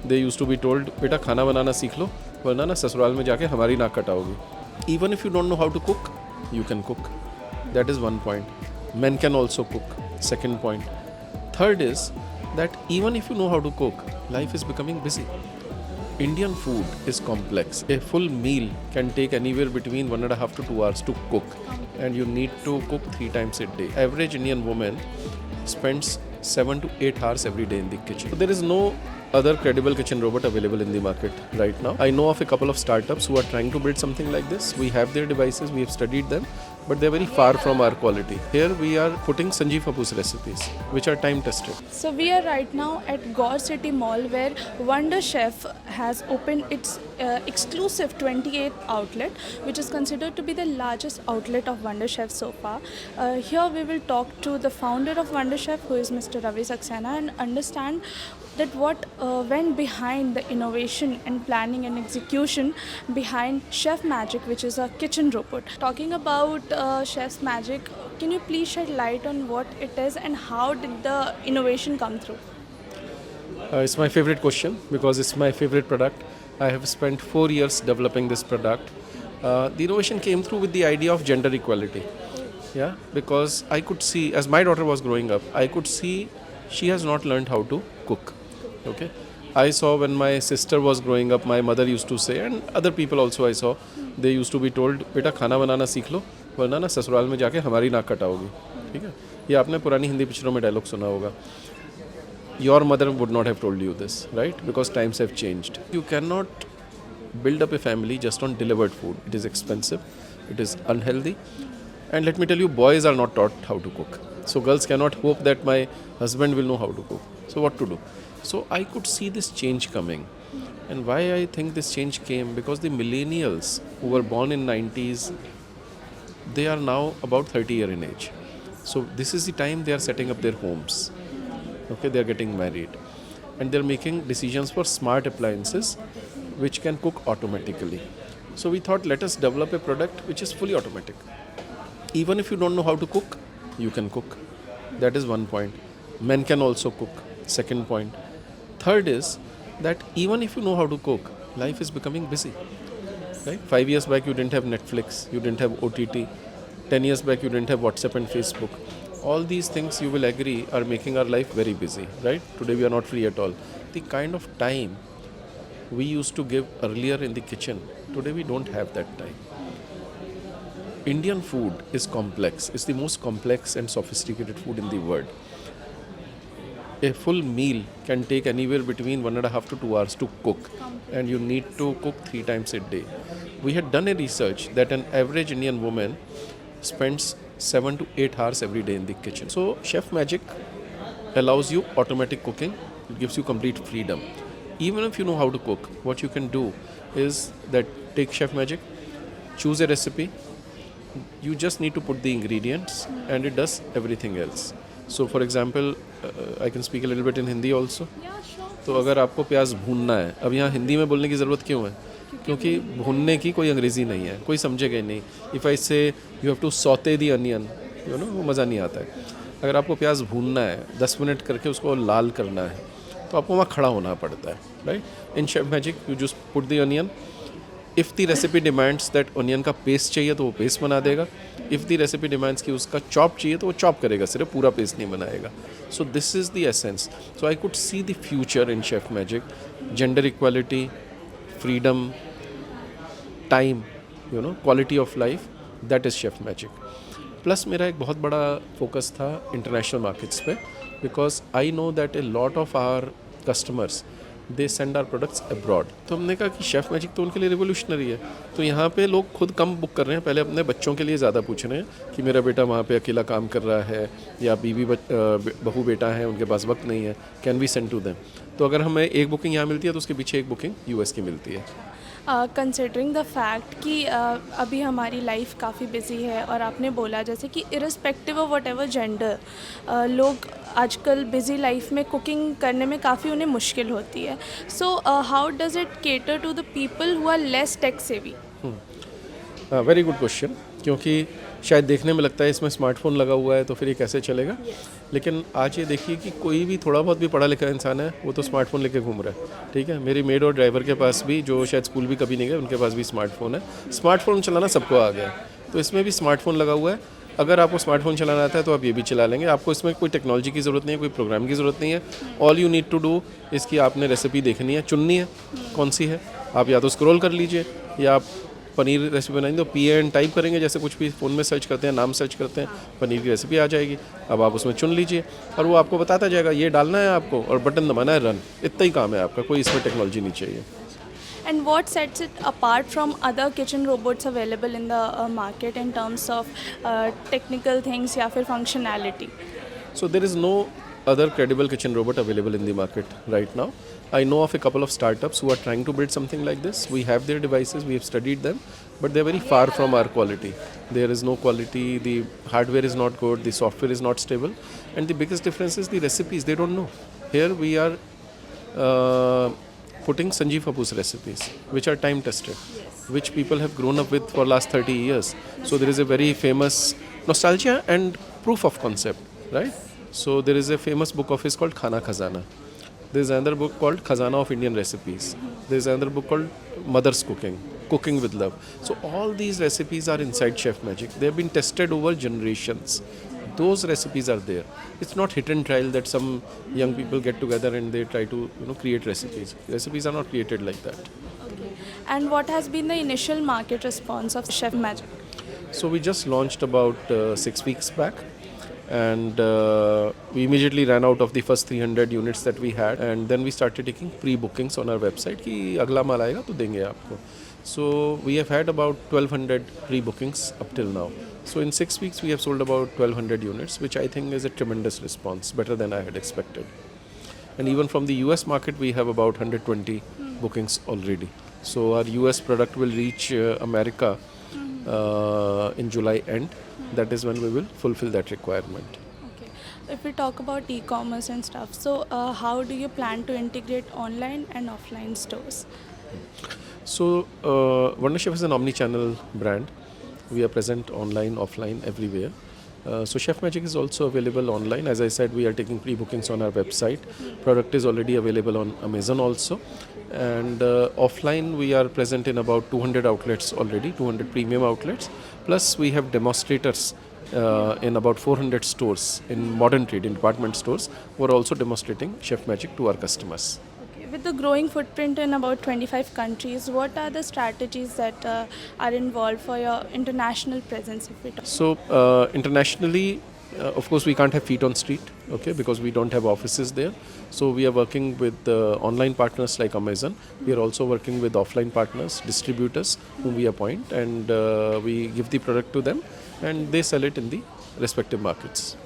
They use to be told बेटा खाना बनाना सीख लो वरना ना ससुराल में जाके हमारी नाक कटाओगी. Even if you don't know how to cook, you can cook. That is one point. Men can also cook. Second point. Third is that even if you know how to cook, life is becoming busy. Indian food is complex. A full meal can take anywhere between 1.5 to 2 hours to cook, and you need to cook 3 times a day. Average Indian woman spends 7 to 8 hours every day in the kitchen. So there is no other credible kitchen robot available in the market right now. I know of a couple of startups who are trying to build something like this. We have their devices, we have studied them, but they're very far from our quality. Here we are putting Sanjeev Apu's recipes, which are time tested. So we are right now at Gore City Mall, where Wonder Chef has opened its exclusive 28th outlet, which is considered to be the largest outlet of Wonder Chef so far. Here we will talk to the founder of Wonder Chef, who is Mr. Ravi Saxena, and understand that what went behind the innovation and planning and execution behind Chef Magic, which is a kitchen robot. Talking about Chef's Magic, can you please shed light on what it is and how did the innovation come through? It's my favorite question because it's my favorite product. I have spent 4 years developing this product. The innovation came through with the idea of gender equality. Yeah, because I could see, as my daughter was growing up, I could see she has not learned how to cook. Okay, I saw when my sister was growing up, my mother used to say, and other people also I saw, they used to be told, बेटा खाना बनाना सीख लो वरना ना ससुराल में जाके हमारी नाक कटाओगी. ठीक है, ये आपने पुरानी हिंदी पिक्चरों में डायलॉग सुना होगा. Your mother would not have told you this, right? Because times have changed. You cannot build up a family just on delivered food. It is expensive, it is unhealthy, and let me tell you, boys are not taught how to cook. So girls cannot hope that my husband will know how to cook. So what to do? So I could see this change coming. And why I think this change came, because the millennials who were born in 90s, they are now about 30 year in age. So this is the time they are setting up their homes. Okay, they are getting married. And they are making decisions for smart appliances which can cook automatically. So we thought, let us develop a product which is fully automatic. Even if you don't know how to cook, you can cook. That is one point. Men can also cook. Second point. Third is that even if you know how to cook, life is becoming busy. Right? 5 years back you didn't have Netflix, you didn't have OTT. 10 years back you didn't have WhatsApp and Facebook. All these things, you will agree, are making our life very busy. Right? Today we are not free at all. The kind of time we used to give earlier in the kitchen, today we don't have that time. Indian food is complex. It's the most complex and sophisticated food in the world. A full meal can take anywhere between 1.5 to 2 hours to cook, and you need to cook 3 times a day. We had done a research that an average Indian woman spends 7 to 8 hours every day in the kitchen. So Chef Magic allows you automatic cooking. It gives you complete freedom. Even if you know how to cook, what you can do is that take Chef Magic, choose a recipe, you just need to put the ingredients and it does everything else. So for example, I can speak a little bit in Hindi also. Yeah, sure. तो अगर आपको प्याज भूनना है, अब यहाँ हिंदी में बोलने की ज़रूरत क्यों है? क्योंकि भूनने की कोई अंग्रेज़ी नहीं है, कोई समझेगा ही नहीं. If I say you have to saute the onion, you know, वो मज़ा नहीं आता है. अगर आपको प्याज भूनना है, 10 मिनट करके उसको लाल करना है, तो आपको वहाँ खड़ा होना पड़ता है. Right? In Chef magic you just put the onion. If the recipe demands that onion का पेस्ट चाहिए तो वो पेस्ट बना देगा. इफ़ द रेसिपी डिमांड्स कि उसका चॉप चाहिए तो वो चॉप करेगा, सिर्फ पूरा पेस्ट नहीं बनाएगा. So this is the essence. So I could see the future in Chef Magic. Gender equality, freedom, time, you know, quality of life, that is Chef Magic. Plus मेरा एक बहुत बड़ा फोकस था इंटरनेशनल मार्केट्स पे, because I know that a lot of our customers they send our products abroad. तो हमने कहा कि शेफ मैजिक तो उनके लिए रिवोल्यूशनरी है. तो यहाँ पे लोग खुद कम बुक कर रहे हैं, पहले अपने बच्चों के लिए ज़्यादा पूछ रहे हैं कि मेरा बेटा वहाँ पे अकेला काम कर रहा है या बीवी बहू बेटा है, उनके पास वक्त नहीं है, can we send to them. तो अगर हमें एक बुकिंग यहाँ मिलती है तो उसके पीछे एक बुकिंग यूएस की मिलती है. कंसिडरिंग द फैक्ट कि अभी हमारी लाइफ काफ़ी बिजी है, और आपने बोला जैसे कि irrespective of what ever gender, लोग आजकल बिजी लाइफ में कुकिंग करने में काफ़ी उन्हें मुश्किल होती है. So how does it cater to the people who are less tech savvy? Very good question. क्योंकि शायद देखने में लगता है इसमें स्मार्टफोन लगा हुआ है तो फिर ये कैसे चलेगा, लेकिन आज ये देखिए कि कोई भी थोड़ा बहुत भी पढ़ा लिखा इंसान है वो तो स्मार्टफोन लेके घूम रहा है। ठीक है, मेरी मेड और ड्राइवर के पास भी, जो शायद स्कूल भी कभी नहीं गए, उनके पास भी स्मार्टफोन है। स्मार्टफोन चलाना सबको आ गया है, तो इसमें भी स्मार्टफोन लगा हुआ है। अगर आपको स्मार्टफोन चलाना आता है तो आप ये भी चला लेंगे। आपको इसमें कोई टेक्नोलॉजी की ज़रूरत नहीं है, कोई प्रोग्राम की ज़रूरत नहीं है। All you need to do इसकी आपने रेसिपी देखनी है, चुननी है कौन सी है। आप या तो स्क्रॉल कर लीजिए या आप पनीर रेसिपी बनाएंगे तो PAN टाइप करेंगे, जैसे कुछ भी फ़ोन में सर्च करते हैं, नाम सर्च करते हैं, पनीर की रेसिपी आ जाएगी। अब आप उसमें चुन लीजिए और वो आपको बताता जाएगा ये डालना है आपको और बटन दबाना है, रन। इतना ही काम है आपका, कोई इसमें टेक्नोलॉजी नहीं चाहिए। And what sets it apart from other kitchen robots available in the market in terms of technical things या फिर functionality? So there is no other credible kitchen robot available in the market right now. I know of a couple of startups who are trying to build something like this. We have their devices, we have studied them, but they're very far from our quality. There is no quality, the hardware is not good, the software is not stable, and the biggest difference is the recipes. They don't know. Here we are putting Sanjeev Kapoor's recipes, which are time tested, which people have grown up with for last 30 years. So there is a very famous nostalgia and proof of concept, right? So there is a famous book of his called Khana Khazana. There is another book called Khazana of Indian Recipes. There is another book called Mother's Cooking, Cooking with Love. So all these recipes are inside Chef Magic. They have been tested over generations. Those recipes are there. It's not hit and trial that some young people get together and they try to create recipes. Recipes are not created like that. Okay. And what has been the initial market response of Chef Magic? So we just launched about 6 weeks back, and we immediately ran out of the first 300 units that we had, and then we started taking pre-bookings on our website कि अगला माल आएगा तो देंगे आपको. So we have had about 1200 pre-bookings up till now. So in 6 weeks we have sold about 1200 units, which I think is a tremendous response, better than I had expected. And even from the US market we have about 120 bookings already. So our US product will reach America in July end. That is when we will fulfill that requirement. Okay. If we talk about e-commerce and stuff, so how do you plan to integrate online and offline stores? So Wonder Chef is an omni-channel brand. We are present online, offline, everywhere. So Chef Magic is also available online. As I said, we are taking pre-bookings on our website. Product is already available on Amazon also. And offline, we are present in about 200 outlets already, 200 premium outlets. Plus, we have demonstrators in about 400 stores in modern trade, in department stores, who are also demonstrating Chef Magic to our customers. Okay. With the growing footprint in about 25 countries, what are the strategies that are involved for your international presence? If we talk? So internationally, of course, we can't have feet on street, okay, because we don't have offices there. So we are working with online partners like Amazon. We are also working with offline partners, distributors, whom we appoint, and we give the product to them, and they sell it in the respective markets.